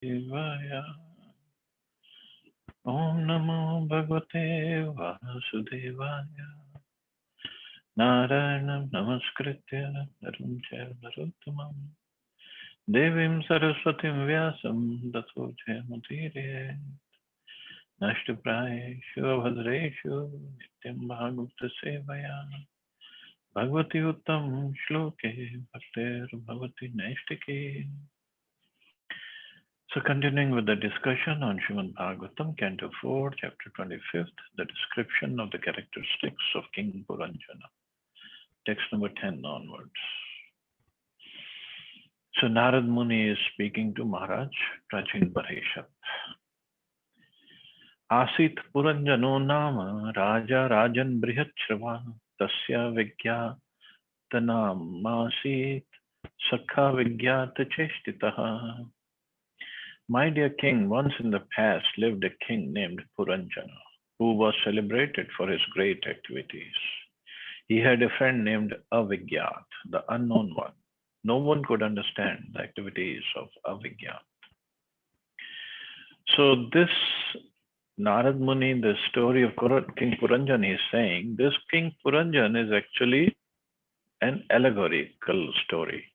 Vasudevaya. Om Namo Bhagavate Vasudevaya. Narayanam Namaskritya Naram Chaiva Narottamam Devim Saraswatim Vyasam Tato Jayamudire Nashtapraya Shivabhadreshu Nityam Bhagavata Sevaya Bhagavati Uttam Shloke Bhaktir Bhagavati Naistike. So continuing with the discussion on Srimad Bhagavatam, Canto 4, Chapter 25th, the description of the characteristics of King Puranjana. Text number 10 onwards. So Narad Muni is speaking to Maharaj, Prachin Parishat. Asit Puranjano Nama Raja Rajan Brihatshriva Tasya Vigyatanam Masit Sakha Vigyata Cheshtitaha. My dear king, once in the past lived a king named Puranjana, who was celebrated for his great activities. He had a friend named Avigyat, the unknown one. No one could understand the activities of Avigyat. So this Narad Muni, the story of King Puranjan, is saying this King Puranjan is actually an allegorical story.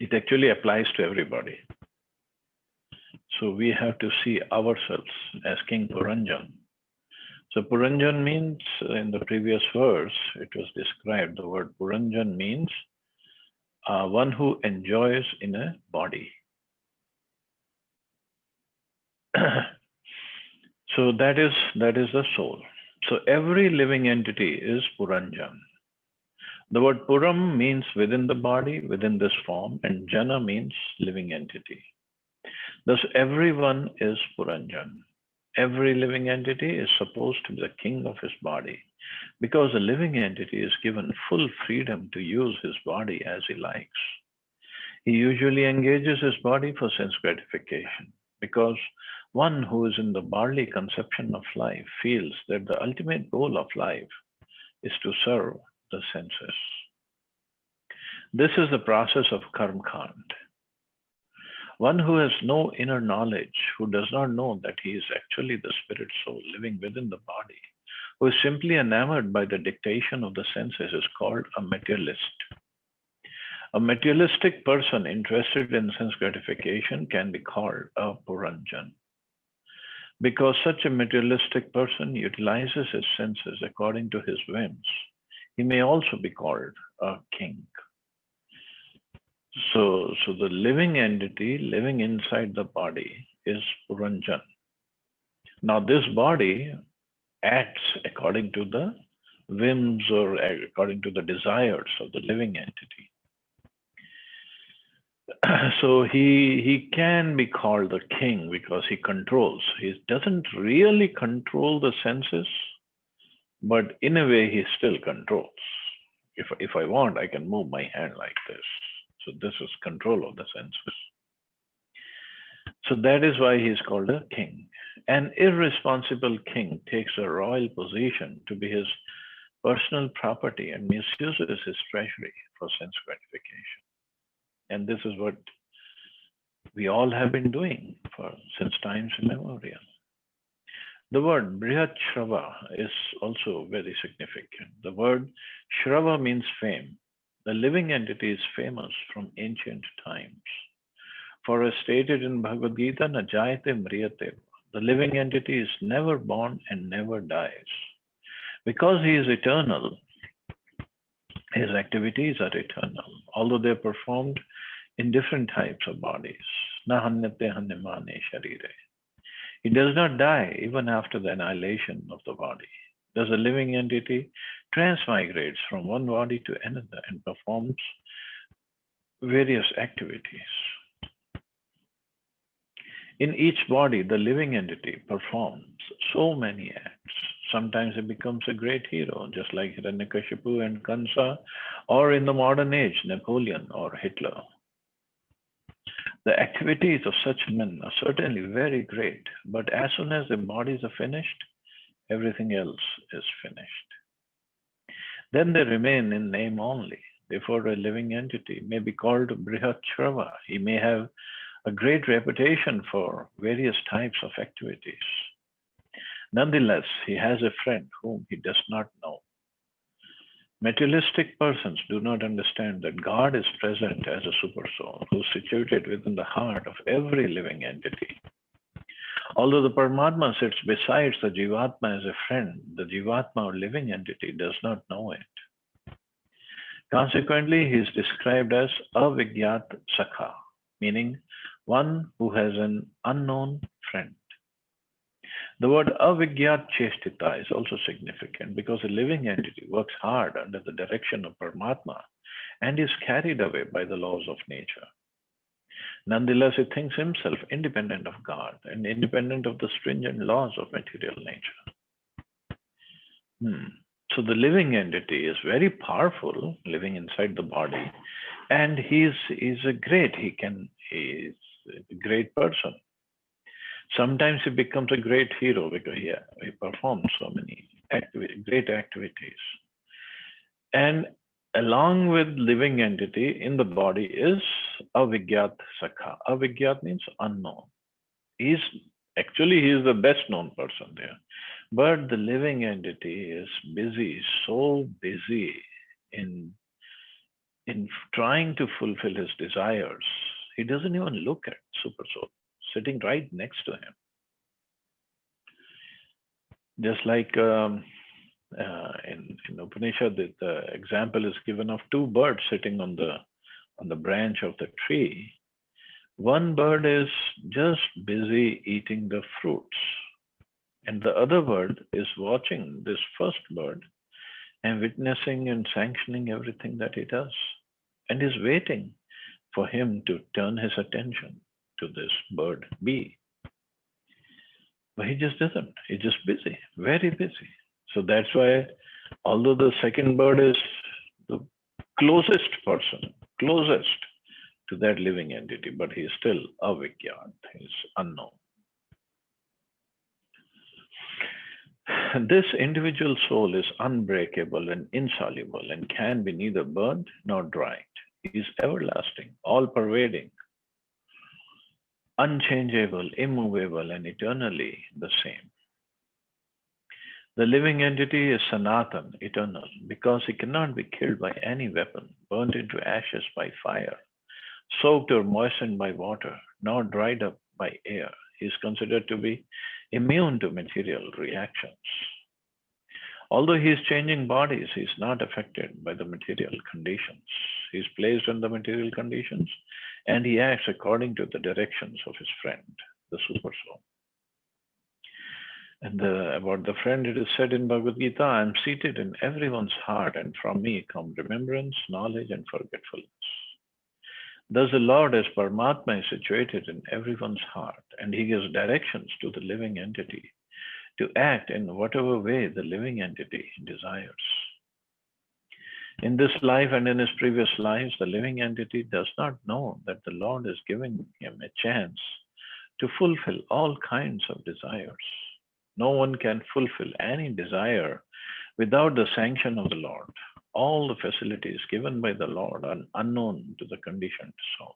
It actually applies to everybody. So we have to see ourselves as King Puranjan. So Puranjan means, in the previous verse, it was described, the word Puranjan means one who enjoys in a body. So that is the soul. So every living entity is Puranjan. The word Puram means within the body, within this form, and Jana means living entity. Thus, everyone is Puranjan. Every living entity is supposed to be the king of his body, because the living entity is given full freedom to use his body as he likes. He usually engages his body for sense gratification, because one who is in the bodily conception of life feels that the ultimate goal of life is to serve the senses. This is the process of Karma Kand. One who has no inner knowledge, who does not know that he is actually the spirit soul living within the body, who is simply enamored by the dictation of the senses, is called a materialist. A materialistic person interested in sense gratification can be called a Puranjan. Because such a materialistic person utilizes his senses according to his whims, he may also be called a king. So the living entity living inside the body is Puranjan. Now this body acts according to the whims or according to the desires of the living entity. So he can be called the king because he controls. He doesn't really control the senses, but in a way he still controls. If I want, I can move my hand like this. So this is control of the senses. So that is why he is called a king. An irresponsible king takes a royal position to be his personal property and misuses his treasury for sense gratification. And this is what we all have been doing since times immemorial. The word Brihat Shrava is also very significant. The word Shrava means fame. The living entity is famous from ancient times. For as stated in Bhagavad Gita, na jayate mriyate, the living entity is never born and never dies. Because he is eternal, his activities are eternal, although they are performed in different types of bodies. Na hanyate hanyamane sharire. He does not die even after the annihilation of the body. Thus, a living entity transmigrates from one body to another and performs various activities. In each body, the living entity performs so many acts. Sometimes it becomes a great hero, just like Hiranyakashipu and Kansa, or in the modern age, Napoleon or Hitler. The activities of such men are certainly very great, but as soon as their bodies are finished, everything else is finished. Then they remain in name only. before a living entity, may be called Brihatshrava. He may have a great reputation for various types of activities. Nonetheless, he has a friend whom he does not know. Materialistic persons do not understand that God is present as a supersoul who is situated within the heart of every living entity. Although the Paramatma sits beside the Jivatma as a friend, the Jivatma or living entity does not know it. Consequently, he is described as Avigyat Sakha, meaning one who has an unknown friend. The word Avigyat Chestita is also significant because a living entity works hard under the direction of Paramatma and is carried away by the laws of nature. Nonetheless, he thinks himself independent of God and independent of the stringent laws of material nature. So the living entity is very powerful, living inside the body, and he's a great person. Sometimes he becomes a great hero because he performs so many great activities. And along with living entity in the body is Avigyat Sakha. Avigyat means unknown. He is the best known person there. But the living entity is so busy in trying to fulfill his desires. He doesn't even look at Super Soul sitting right next to him. Just like in Upanishad, the example is given of two birds sitting on the branch of the tree. One bird is just busy eating the fruits, and the other bird is watching this first bird and witnessing and sanctioning everything that he does, and is waiting for him to turn his attention to this bird B. But he just doesn't. He's just busy, very busy. So that's why, although the second bird is the closest person, closest to that living entity, but he is still avigyat, he is unknown. This individual soul is unbreakable and insoluble and can be neither burnt nor dried. He is everlasting, all-pervading, unchangeable, immovable, and eternally the same. The living entity is Sanatan, eternal, because he cannot be killed by any weapon, burnt into ashes by fire, soaked or moistened by water, nor dried up by air. He is considered to be immune to material reactions. Although he is changing bodies, he is not affected by the material conditions. He is placed in the material conditions and he acts according to the directions of his friend, the Super Soul. And about the friend, it is said in Bhagavad Gita, I am seated in everyone's heart, and from me come remembrance, knowledge, and forgetfulness. Thus the Lord as Paramatma is situated in everyone's heart, and he gives directions to the living entity to act in whatever way the living entity desires. In this life and in his previous lives, the living entity does not know that the Lord is giving him a chance to fulfill all kinds of desires. No one can fulfill any desire without the sanction of the Lord. All the facilities given by the Lord are unknown to the conditioned soul.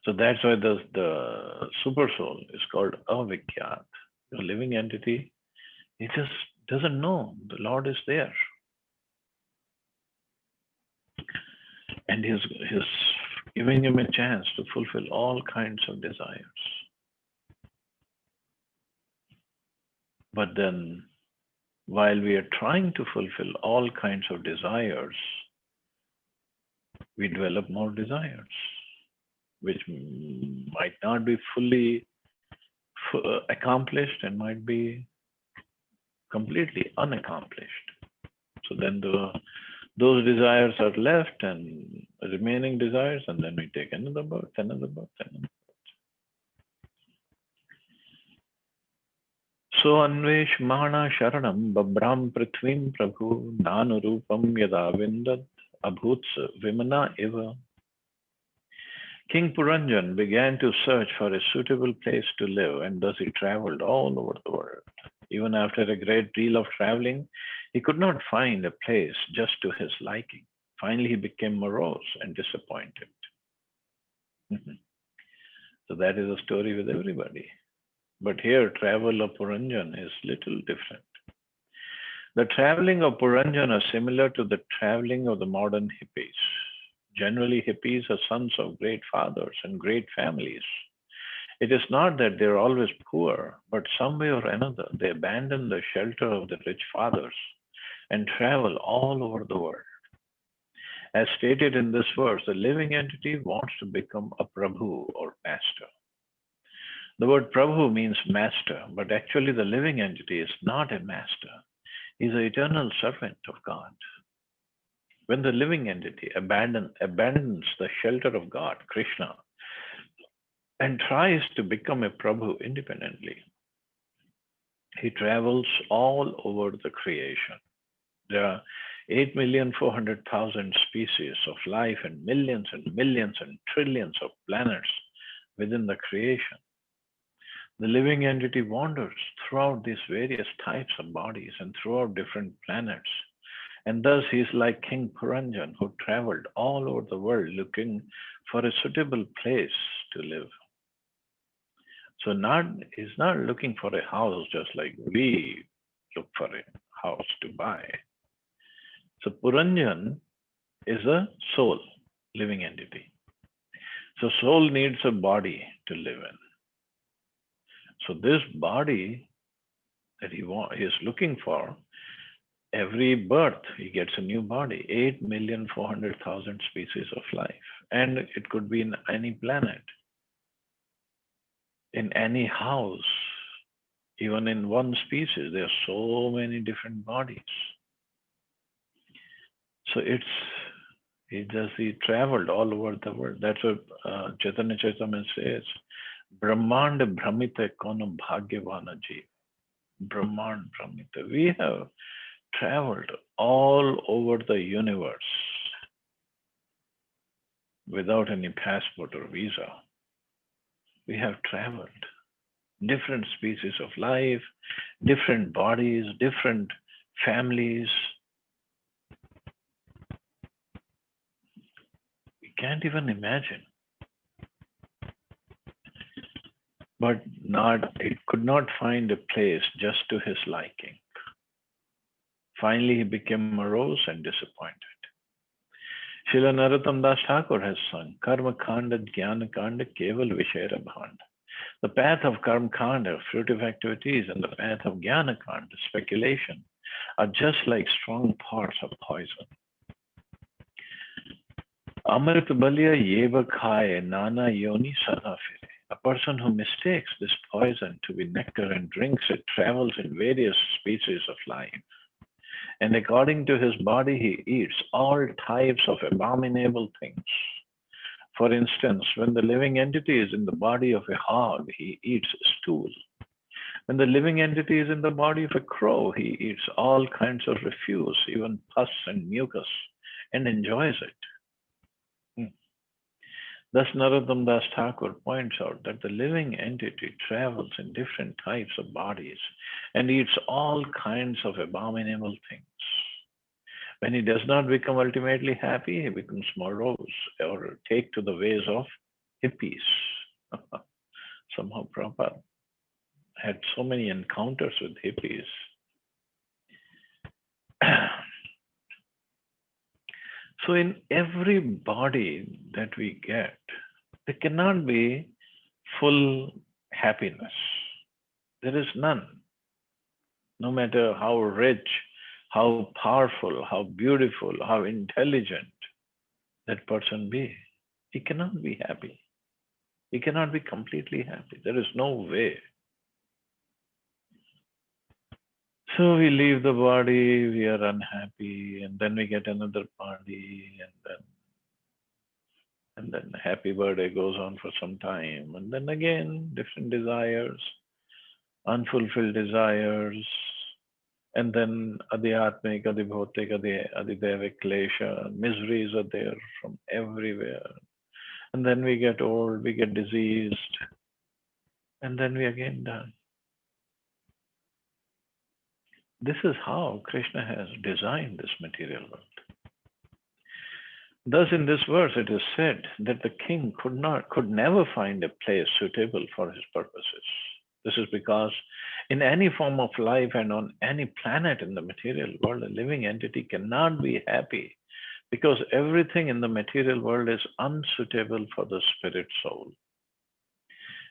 So that's why the super soul is called avigyat. The living entity, he just doesn't know the Lord is there. And he's giving him a chance to fulfill all kinds of desires. But then, while we are trying to fulfill all kinds of desires, we develop more desires, which might not be fully accomplished and might be completely unaccomplished. So then those desires are left and remaining desires, and then we take another birth, another birth, another birth. So Anvesh Mahana Sharanam Babram Prithvim Prabhu Nanurupam Yada Vindat Abhuts Vimana Eva. King Puranjan began to search for a suitable place to live, and thus he traveled all over the world. Even after a great deal of traveling, he could not find a place just to his liking. Finally, he became morose and disappointed. Mhm. So that is a story with everybody. But here, travel of Puranjan is little different. The traveling of Puranjan is similar to the traveling of the modern hippies. Generally, hippies are sons of great fathers and great families. It is not that they're always poor, but some way or another they abandon the shelter of the rich fathers and travel all over the world. As stated in this verse, the living entity wants to become a Prabhu or master. The word Prabhu means master, but actually the living entity is not a master. He's an eternal servant of God. When the living entity abandons the shelter of God, Krishna, and tries to become a Prabhu independently, he travels all over the creation. There are 8,400,000 species of life and millions and trillions of planets within the creation. The living entity wanders throughout these various types of bodies and throughout different planets. And thus he is like King Puranjan, who traveled all over the world looking for a suitable place to live. So not he's not looking for a house just like we look for a house to buy. So Puranjan is a soul, living entity. So soul needs a body to live in. So this body that he is looking for, every birth he gets a new body, 8,400,000 species of life. And it could be in any planet, in any house, even in one species. There are so many different bodies. So he traveled all over the world. That's what Chaitanya Chaitamya says. Brahmand Brahmita Kono Bhagyavana Jeev. Brahmand Brahmita. We have traveled all over the universe without any passport or visa. We have traveled different species of life, different bodies, different families. We can't even imagine. But it could not find a place just to his liking. Finally, he became morose and disappointed. Srila Narottam Das Thakur has sung Karma Khanda Jnana Kanda Keval Vishera Bhanda. The path of Karma Khanda, fruitive activities, and the path of Jnana Kanda, speculation, are just like strong parts of poison. Amrit Balya Yeva Khaye Nana Yoni Sada Fire. A person who mistakes this poison to be nectar and drinks it travels in various species of life. And according to his body, he eats all types of abominable things. For instance, when the living entity is in the body of a hog, he eats stool. When the living entity is in the body of a crow, he eats all kinds of refuse, even pus and mucus, and enjoys it. Thus, Narottam Das Thakur points out that the living entity travels in different types of bodies and eats all kinds of abominable things. When he does not become ultimately happy, he becomes morose or take to the ways of hippies. Somehow Prabhupada had so many encounters with hippies. So in every body that we get, there cannot be full happiness. There is none. No matter how rich, how powerful, how beautiful, how intelligent that person be, he cannot be happy. He cannot be completely happy. There is no way. So we leave the body, we are unhappy, and then we get another body, and then happy birthday goes on for some time, and then again different desires, unfulfilled desires, and then adhyatmik, adhibhautik, adhidevik klesha, miseries are there from everywhere. And then we get old, we get diseased, and then we again die. This is how Krishna has designed this material world. Thus, in this verse, it is said that the king could never find a place suitable for his purposes. This is because in any form of life and on any planet in the material world, a living entity cannot be happy because everything in the material world is unsuitable for the spirit soul.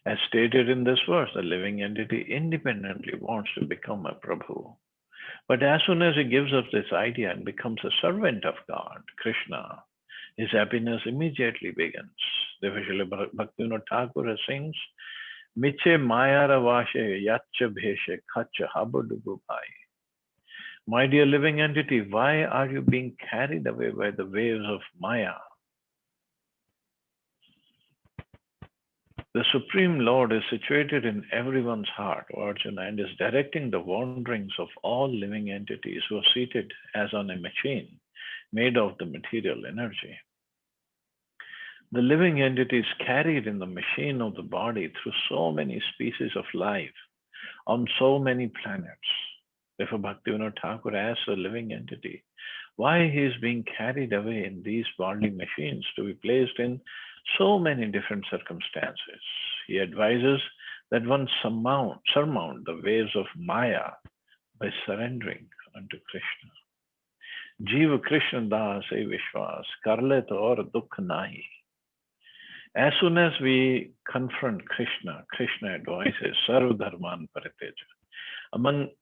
As stated in this verse, the living entity independently wants to become a Prabhu. But as soon as he gives up this idea and becomes a servant of God, Krishna, his happiness immediately begins. Therefore, Srila Bhaktivinoda Thakur sings, Miche Mayara Vashe Yacha Bheshe Kacha Habadubu Bhai. My dear living entity, why are you being carried away by the waves of Maya? The Supreme Lord is situated in everyone's heart, Arjuna, and is directing the wanderings of all living entities who are seated as on a machine made of the material energy. The living entity is carried in the machine of the body through so many species of life on so many planets. Therefore, Bhaktivinoda Thakur asks the living entity why he is being carried away in these bodily machines to be placed in so many different circumstances. He advises that one surmount the waves of Maya by surrendering unto Krishna. Jiva Krishna Das e Vishwas, Karle Aur Dukh Nahi. As soon as we confront Krishna, Krishna advises Sarva Dharman Pariteja.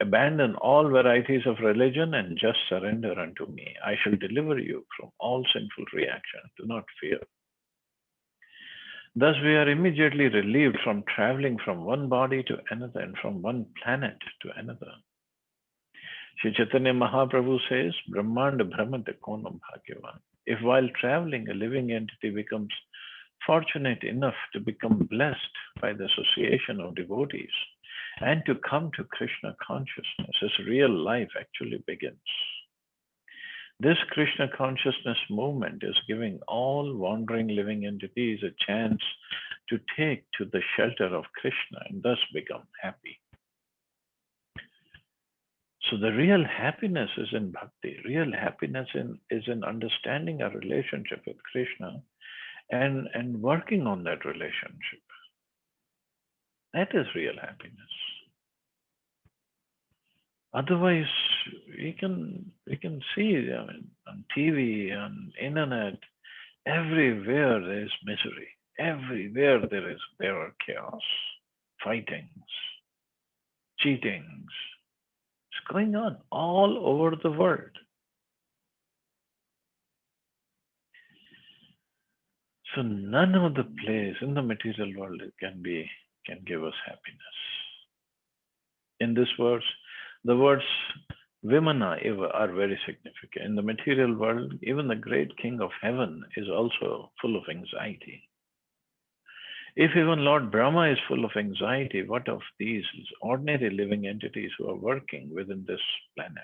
Abandon all varieties of religion and just surrender unto me. I shall deliver you from all sinful reaction. Do not fear. Thus, we are immediately relieved from traveling from one body to another and from one planet to another. Sri Chaitanya Mahaprabhu says, Brahmanda Brahmate Konam Bhagyavan. If while traveling, a living entity becomes fortunate enough to become blessed by the association of devotees and to come to Krishna consciousness, his real life actually begins. This Krishna consciousness movement is giving all wandering living entities a chance to take to the shelter of Krishna and thus become happy. So the real happiness is in bhakti. Real happiness is in understanding our relationship with Krishna and working on that relationship. That is real happiness. Otherwise, we can see on TV, on internet, everywhere there is misery. Everywhere there are chaos, fightings, cheatings. It's going on all over the world. So none of the place in the material world can give us happiness. In this verse, the words Vimana Eva are very significant. In the material world, even the great King of heaven is also full of anxiety. If even Lord Brahma is full of anxiety, what of these ordinary living entities who are working within this planet?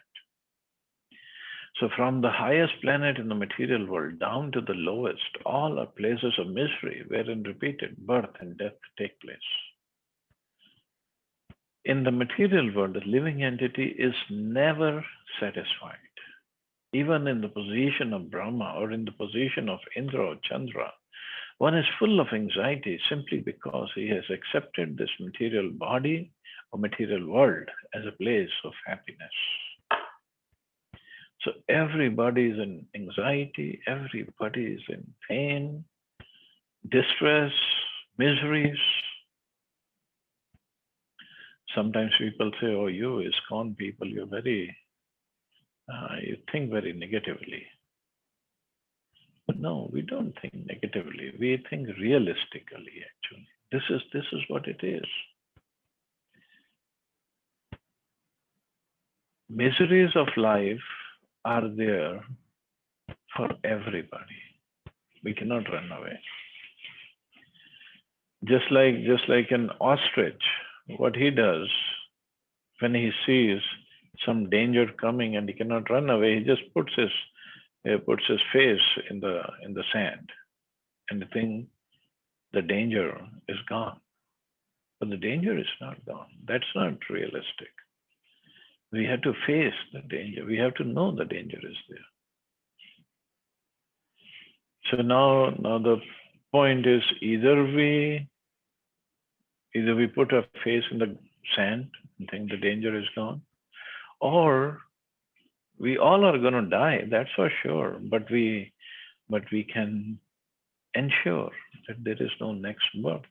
So from the highest planet in the material world down to the lowest, all are places of misery wherein repeated birth and death take place. In the material world, the living entity is never satisfied. Even in the position of Brahma or in the position of Indra or Chandra, one is full of anxiety simply because he has accepted this material body or material world as a place of happiness. So everybody is in anxiety, everybody is in pain, distress, miseries. Sometimes people say, oh, you ISKCON people, you think very negatively. But no, we don't think negatively. We think realistically, actually. This is what it is. Miseries of life are there for everybody. We cannot run away. Just like an ostrich, what he does when he sees some danger coming and he cannot run away, he just puts his face in the sand, and the danger is gone. But the danger is not gone. That's not realistic. We have to face the danger. We have to know the danger is there. So now the point is either we put our face in the sand and think the danger is gone, or we all are going to die. That's for sure. But we can ensure that there is no next birth.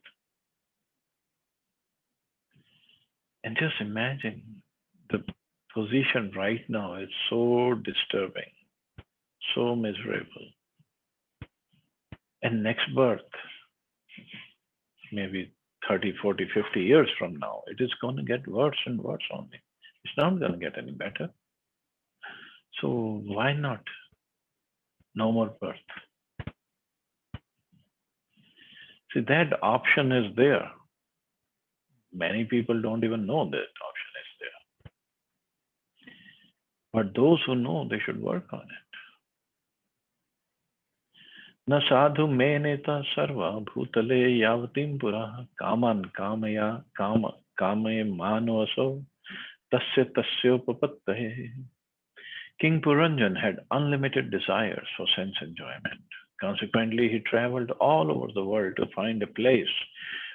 And just imagine the position right now is so disturbing, so miserable. And next birth, maybe 30, 40, 50 years from now, it is going to get worse and worse only. It's not going to get any better. So why not? No more birth. See, that option is there. Many people don't even know that option is there. But those who know, they should work on it. न साधु मे नेता सर्व भूतले यावतीं पुरः कामान कामया कामये मानवसो tasya tasyopapattahe. King Puranjan had unlimited desires for sense enjoyment. Consequently, he traveled all over the world to find a place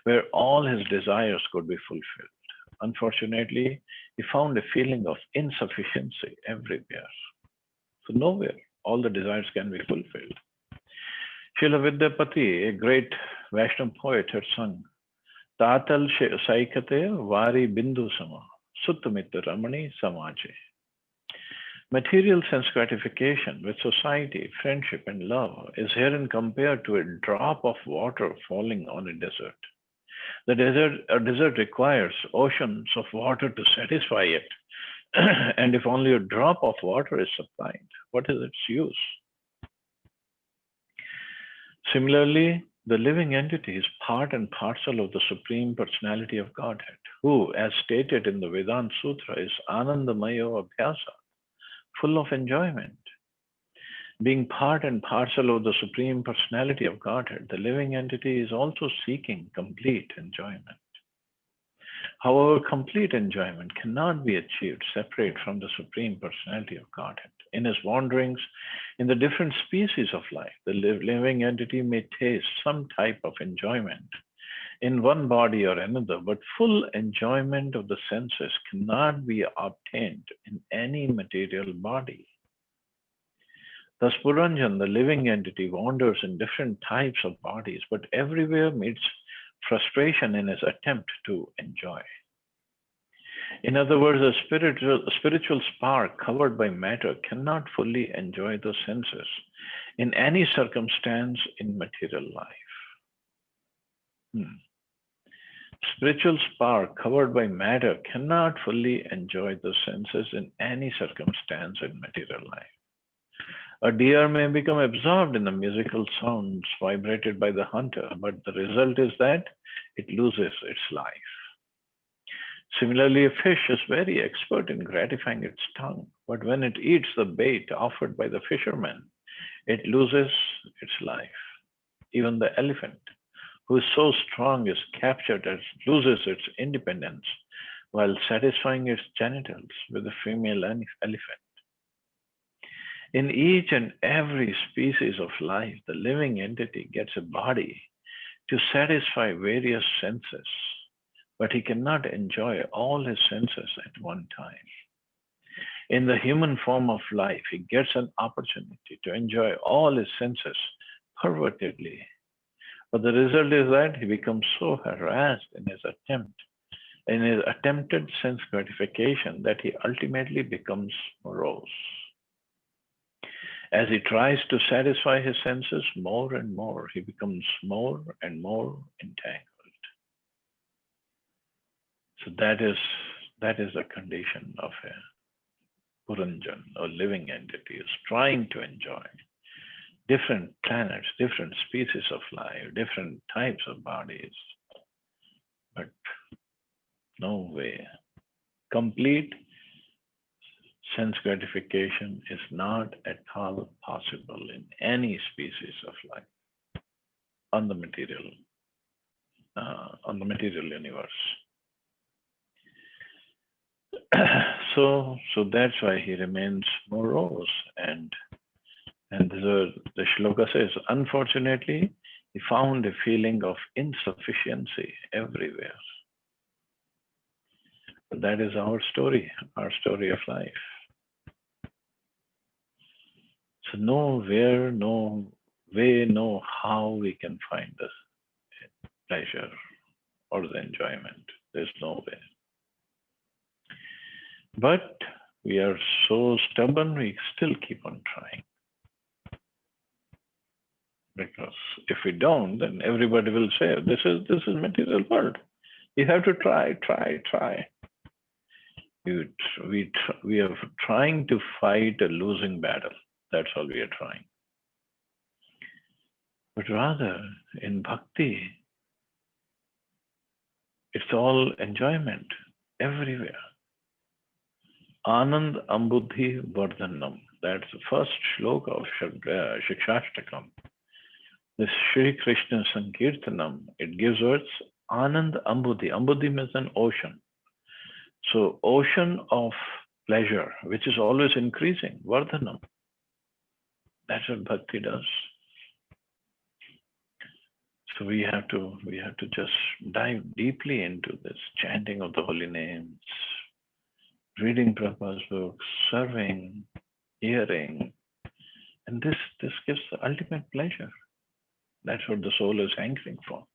where all his desires could be fulfilled. Unfortunately, he found a feeling of insufficiency everywhere. So nowhere all the desires can be fulfilled. Srila Vidyapati, a great Vaishnava poet, had sung, Tatal Saikate Vari Bindu Sama, Suttamita Ramani Samaje. Material sense gratification with society, friendship, and love is herein compared to a drop of water falling on a desert. A desert requires oceans of water to satisfy it. And if only a drop of water is supplied, what is its use? Similarly, the living entity is part and parcel of the Supreme Personality of Godhead, who, as stated in the Vedanta Sutra, is Anandamayo Abhyasa, full of enjoyment. Being part and parcel of the Supreme Personality of Godhead, the living entity is also seeking complete enjoyment. However, complete enjoyment cannot be achieved separate from the Supreme Personality of Godhead. In his wanderings in the different species of life, the living entity may taste some type of enjoyment in one body or another, but full enjoyment of the senses cannot be obtained in any material body. Thus, Puranjan, the living entity, wanders in different types of bodies, but everywhere meets frustration in his attempt to enjoy. In other words, a spiritual spark covered by matter cannot fully enjoy the senses in any circumstance in material life. Spiritual spark covered by matter cannot fully enjoy the senses in any circumstance in material life. A deer may become absorbed in the musical sounds vibrated by the hunter, but the result is that it loses its life. Similarly, a fish is very expert in gratifying its tongue, but when it eats the bait offered by the fisherman, it loses its life. Even the elephant, who is so strong, is captured and loses its independence while satisfying its genitals with a female elephant. In each and every species of life, the living entity gets a body to satisfy various senses, but he cannot enjoy all his senses at one time. In the human form of life, he gets an opportunity to enjoy all his senses pervertedly. But the result is that he becomes so harassed in his attempted sense gratification, that he ultimately becomes morose. As he tries to satisfy his senses more and more, he becomes more and more entangled. So that is the condition of a Puranjan, or living entity, is trying to enjoy different planets, different species of life, different types of bodies, but no way. Complete sense gratification is not at all possible in any species of life on the material universe. So that's why he remains morose and And the shloka says, unfortunately, he found a feeling of insufficiency everywhere. That is our story of life. So no where, no way, no how we can find the pleasure or the enjoyment. There's no way. But we are so stubborn, we still keep on trying. Because if we don't, then everybody will say, this is material world. You have to try. We are trying to fight a losing battle. That's all we are trying. But rather, in bhakti, it's all enjoyment everywhere. Anand Ambudhi Vardhanam. That's the first shloka of Shikshashtakam. This Shri Krishna Sankirtanam, it gives words Anand Ambudhi. Ambudhi means an ocean. So ocean of pleasure, which is always increasing, Vardhanam. That's what bhakti does. So we have to just dive deeply into this chanting of the holy names, reading Prabhupada's books, serving, hearing, and this gives the ultimate pleasure. That's what the soul is hankering for.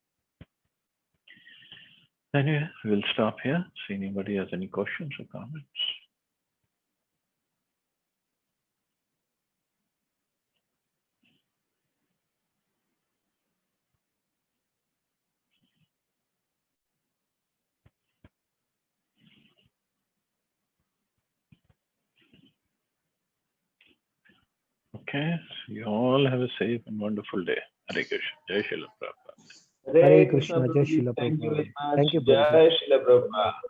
Anyway, we'll stop here. See anybody has any questions or comments. Okay, so you all have a safe and wonderful day. Hare Krishna. Jai Srila Prabhupada. Hare Krishna, Jai Srila Thank you very Prabhupada. much. Thank you, Jai Prabhupada. Srila Prabhupada.